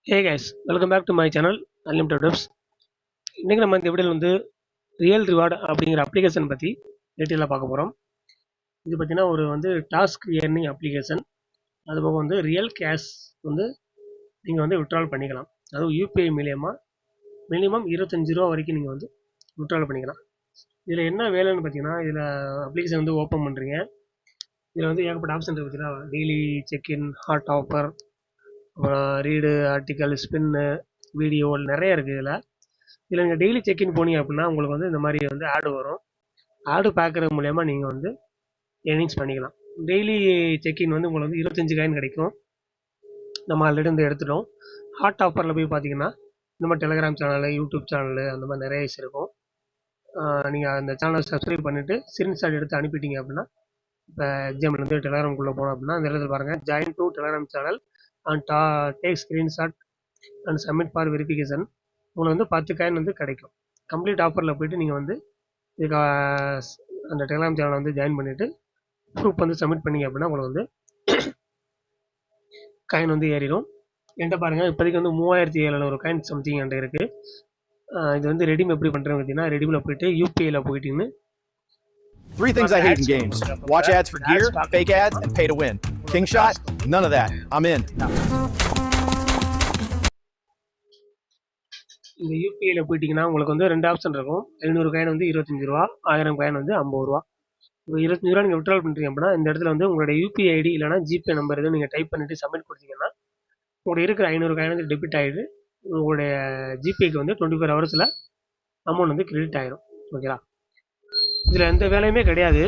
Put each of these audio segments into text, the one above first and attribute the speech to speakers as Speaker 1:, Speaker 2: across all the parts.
Speaker 1: Hey guys, welcome back to my channel unlimited tips. இன்றைக்கி நம்ம இந்த வீடியோவில் வந்து ரியல் ரிவார்டு அப்படிங்கிற அப்ளிகேஷன் பற்றி டீட்டெயிலாக பார்க்க போகிறோம். இது பார்த்தீங்கன்னா ஒரு வந்து டாஸ்க் ஏர்னிங் அப்ளிகேஷன். அதுபோக வந்து ரியல் கேஷ் வந்து நீங்கள் வந்து விட்ரால் பண்ணிக்கலாம். அதுவும் யூபிஐ மூலியமாக மினிமம் 25 ரூபா வரைக்கும் நீங்கள் வந்து விட்ரால் பண்ணிக்கலாம். இதில் என்ன வேலைன்னு பார்த்தீங்கன்னா, இதில் அப்ளிகேஷன் வந்து ஓப்பன் பண்ணுறீங்க. இதில் வந்து ஏகப்பட்ட ஆப்ஷன் இருக்குது. பார்த்தீங்கன்னா டெய்லி செக்இன், ஹாட் ஆஃபர், அப்புறம் ரீடு, ஆர்டிக்கல், ஸ்பின்னு, வீடியோ நிறைய இருக்குது. இதில் நீங்கள் டெய்லி செக்இன் போனீங்க அப்படின்னா உங்களுக்கு வந்து இந்த மாதிரி வந்து ஆடு வரும். ஆடு பார்க்குறது மூலயமா நீங்கள் வந்து ஏர்னிங்ஸ் பண்ணிக்கலாம். டெய்லி செக்இன் வந்து உங்களுக்கு வந்து 25 காயின் கிடைக்கும். நம்ம ஆல்ரெடி வந்து எடுத்துட்டோம். ஹாட் ஆஃபரில் போய் பார்த்தீங்கன்னா இந்த மாதிரி டெலிகிராம் சேனலு, யூடியூப் சேனலு அந்த மாதிரி நிறைய இருக்கும். நீங்கள் அந்த சேனலை சப்ஸ்கிரைப் பண்ணிவிட்டு ஸ்க்ரீன்ஷாட் எடுத்து அனுப்பிட்டீங்க அப்படின்னா, இப்போ எக்ஸாம்பிள் வந்து டெலிகிராமுக்குள்ளே போனோம் அப்படின்னா அந்த இடத்துல பாருங்கள், join to Telegram channel and take screenshot and submit for verification. உங்களுக்கு வந்து 10 காயின் வந்து கிடைக்கும். கம்ப்ளீட் ஆஃபரில் போய்ட்டு நீங்கள் வந்து இதுக்கு அந்த டெலிகிராம் சேனலை வந்து ஜாயின் பண்ணிவிட்டு ப்ரூஃப் வந்து சப்மிட் பண்ணிங்க அப்படின்னா உங்களுக்கு வந்து காயின் வந்து ஏறிடும். என்கிட்ட பாருங்கள், இப்போதைக்கு வந்து 3700 காயின் சம்திங் என்கிட்ட இருக்குது. இது வந்து ரெடீம் எப்படி பண்ணுறேன்னு பார்த்தீங்கன்னா, ரெடீமில் போய்ட்டு யூபிஐயில் போயிட்டீங்கன்னு
Speaker 2: 3 things I hate in games. Watch ads for gear, fake ads, and pay to win. King shot? None of that. I'm in.
Speaker 1: இந்த யூபிஐயில் போயிட்டீங்கன்னா உங்களுக்கு வந்து 2 ஆப்ஷன் இருக்கும். 500 காயின் வந்து 25 ரூபா, 1000 காயின் வந்து 50 ரூபா. இப்போ 25 ரூபா நீங்கள் விட்ரால் பண்ணுறீங்க அப்படின்னா இந்த இடத்துல வந்து உங்களுடைய யூபிஐ ஐடி இல்லைனா ஜிபே நம்பர் எதுவும் நீங்கள் டைப் பண்ணிவிட்டு சப்மிட் கொடுத்தீங்கன்னா உங்களுடைய இருக்கிற 500 காயின் வந்து டெபிட் ஆகிடு. உங்களுடைய ஜிபேக்கு வந்து 24 ஹவர்ஸில் அமௌண்ட் வந்து கிரெடிட் ஆகிடும். ஓகேவா? இதில் எந்த வேலையுமே கிடையாது.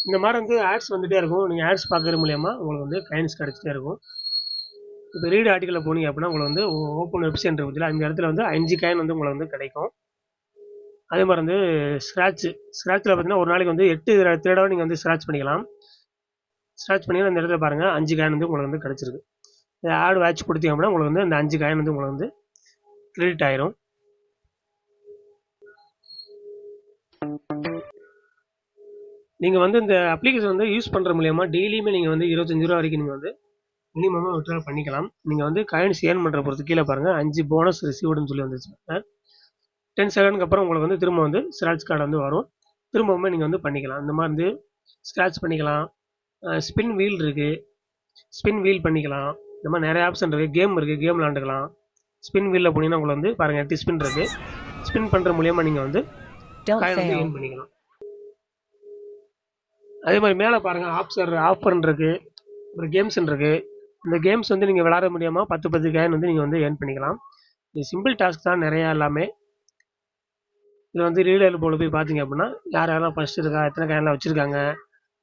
Speaker 1: இந்த மாதிரி வந்து ஆட்ஸ் வந்துகிட்டே இருக்கும். நீங்கள் ஆட்ஸ் பார்க்குறது மூலயமா உங்களுக்கு வந்து காயின்ஸ் கிடச்சிட்டே இருக்கும். இப்போ ரீடு ஆர்டிக்கலில் போனீங்க அப்படின்னா உங்களுக்கு வந்து ஓப்பன் வெப்சைட் இருக்குதுல, அந்த இடத்துல வந்து 5 காயின் வந்து உங்களுக்கு வந்து கிடைக்கும். அதே மாதிரி வந்து ஸ்க்ராட்சில் பார்த்தீங்கன்னா ஒரு நாளைக்கு வந்து 8 தடவை நீங்கள் வந்து ஸ்க்ராட்ச் பண்ணிக்கலாம். ஸ்க்ராட்ச் பண்ணிங்கன்னா அந்த இடத்துல பாருங்கள் 5 காயின் வந்து உங்களுக்கு வந்து கிடச்சிருக்கு. ஆடு வாட்ச் கொடுத்தீங்க அப்படின்னா உங்களுக்கு வந்து அந்த 5 காயின் வந்து உங்களுக்கு வந்து கிரெடிட் ஆயிரும். நீங்கள் வந்து இந்த அப்ளிகேஷன் வந்து யூஸ் பண்ணுற மூலயமா டெய்லியுமே நீங்கள் வந்து 25 ரூபா வரைக்கும் நீங்கள் வந்து மினிமமாக விட்ரால் பண்ணிக்கலாம். நீங்கள் வந்து காயின்ஸ் ஏர்ன் பண்ணுற பொறுத்து கீழே பாருங்கள் 5 போனஸ் ரிசீவ்டுன்னு சொல்லி வந்துச்சு. 10 செகண்டுக்கு அப்புறம் உங்களுக்கு வந்து திரும்ப வந்து ஸ்க்ராட்ச் கார்டு வந்து வரும். திரும்பவுமே நீங்கள் வந்து பண்ணிக்கலாம். இந்த மாதிரி வந்து ஸ்க்ராட்ச் பண்ணிக்கலாம். ஸ்பின் வீல் இருக்குது, ஸ்பின் வீல் பண்ணிக்கலாம். இந்த மாதிரி நிறைய ஆப்ஷன் இருக்குது. கேம் இருக்குது, கேம் விளாண்டுக்கலாம். ஸ்பின் வீலில் போனீங்கன்னா உங்களுக்கு வந்து பாருங்கள் 8 ஸ்பின் இருக்குது. ஸ்பின் பண்ணுற மூலயமா நீங்கள் வந்து காயின் வந்து ஏர்ன் பண்ணிக்கலாம். அதே மாதிரி மேலே பாருங்கள் ஆஃபர் இருக்குது, அப்புறம் கேம்ஸ் இருக்குது. இந்த கேம்ஸ் வந்து நீங்கள் விளாட முடியாமல் 10 காயின் வந்து நீங்கள் வந்து ஏர்ன் பண்ணிக்கலாம். இது சிம்பிள் டாஸ்க் தான் நிறையா எல்லாமே. இது வந்து ரீடர் போல போய் பார்த்தீங்க அப்படின்னா யாரெல்லாம் ஃபஸ்ட் இருக்கா, எத்தனை காயின்லாம் வச்சுருக்காங்க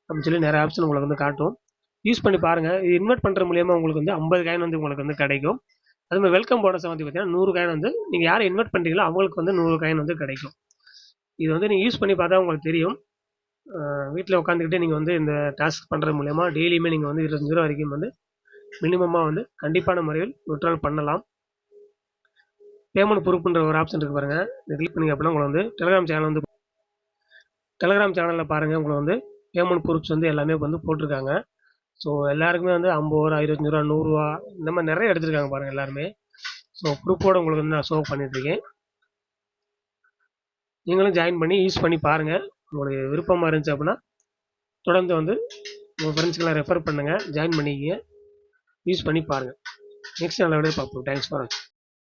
Speaker 1: அப்படின்னு சொல்லி நிறைய ஆப்ஷன் உங்களுக்கு வந்து காட்டும். யூஸ் பண்ணி பாருங்கள். இது இன்வெர்ட் பண்ணுற மூலியமாக உங்களுக்கு வந்து 50 காயின் வந்து உங்களுக்கு வந்து கிடைக்கும். அதுமாதிரி வெல்கம் போனஸை வந்து பார்த்தீங்கன்னா 100 காயின் வந்து நீங்கள் யாரை இன்வெர்ட் பண்ணுறீங்களோ அவங்களுக்கு வந்து 100 காயின் வந்து கிடைக்கும். இது வந்து நீங்கள் யூஸ் பண்ணி பார்த்தா உங்களுக்கு தெரியும். வீட்டில் உட்காந்துக்கிட்டே நீங்கள் வந்து இந்த டாஸ்க் பண்ணுறது மூலயமா டெய்லியுமே நீங்கள் வந்து 25 ரூபா வரைக்கும் வந்து மினிமமாக வந்து கண்டிப்பான முறையில் விட்ரால் பண்ணலாம். பேமெண்ட் ப்ரூஃப்ன்ற ஒரு ஆப்ஷன் இருக்குது பாருங்கள். இதை கிளிக் பண்ணிங்க அப்படின்னா உங்களுக்கு வந்து டெலிகிராம் சேனலில் பாருங்கள் உங்களுக்கு வந்து பேமெண்ட் ப்ரூஃப்ஸ் வந்து எல்லாமே வந்து போட்டிருக்காங்க. ஸோ எல்லாருக்குமே வந்து 50 ரூபா, 25 ரூபா, 100 ரூபா இந்த மாதிரி நிறைய எடுத்துருக்காங்க பாருங்கள் எல்லாருமே. ஸோ ப்ரூஃபோடு உங்களுக்கு வந்து நான் ஷோ பண்ணிட்டுருக்கேன். நீங்களும் ஜாயின் பண்ணி யூஸ் பண்ணி பாருங்கள். உங்களுக்கு விருப்பமாக இருந்துச்சு அப்படின்னா தொடர்ந்து வந்து உங்கள் ஃப்ரெண்ட்ஸ்க்கெல்லாம் ரெஃபர் பண்ணுங்கள், ஜாயின் பண்ணிக்கிங்க, யூஸ் பண்ணி பாருங்கள். நெக்ஸ்ட் நல்ல வீடியோ பார்ப்போம். தேங்க்ஸ் ஃபார் வாட்சிங்.